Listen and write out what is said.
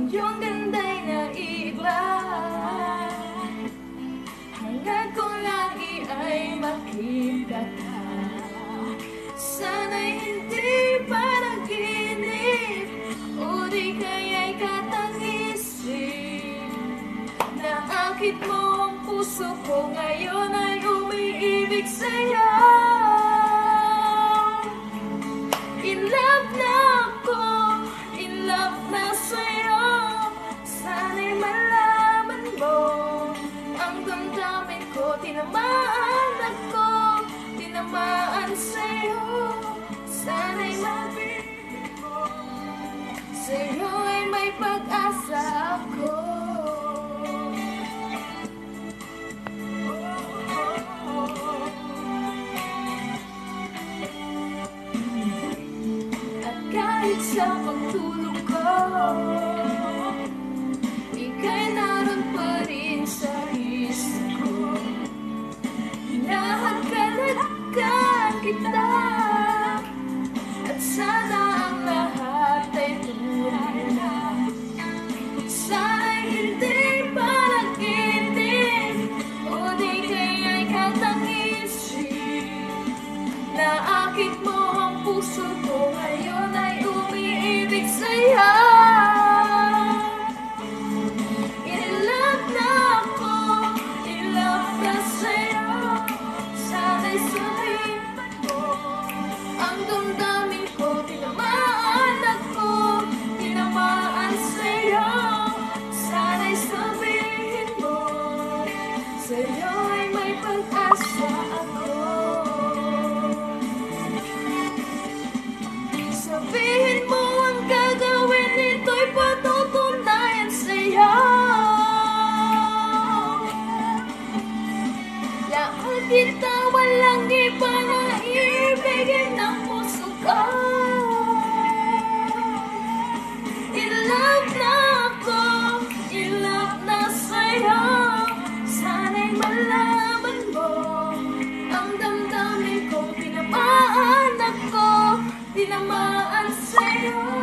iyong ganda'y naiiba. Hangad ko lagi ay makita ka. Sana'y hindi panaginip, o di kaya'y katangisin. Naakit mo ang puso ko, ngayon ay umiibig sa'yo. In love na ako, in love na sa'yo. Sana'y malaman mo ang damdamin ko. Tinamaan ako, tinamaan sa'yo. Sana'y mabibig mo, sa'yo ay may pag-asa ako. Kahit sa pagtulog ko, ika'y naroon pa rin sa isip ko. Hinahagkan kita, at sana ang lahat ay tunay na. Sana'y hindi panaginip, o di kaya'y katangisin. Naakit mo ang puso ko, ngayon ay umiibig sa'yo. In love na ako, in love na sa'yo. Sana'y sabihin mo ang damdamin ko. Tinamaan ako, tinamaan sa'yo. Sana'y sabihin mo, sa'yo ay may pag-asa ako. Sabihin mo ang gagawin, ito'y patutunayan sa'yo. Lahat kita, walang iba na ibigin ng puso ko. In love na ako, in love na sa'yo. Sana'y malaman mo ang damdamin ko. Tinamaan ako, tinamaan sa'yo.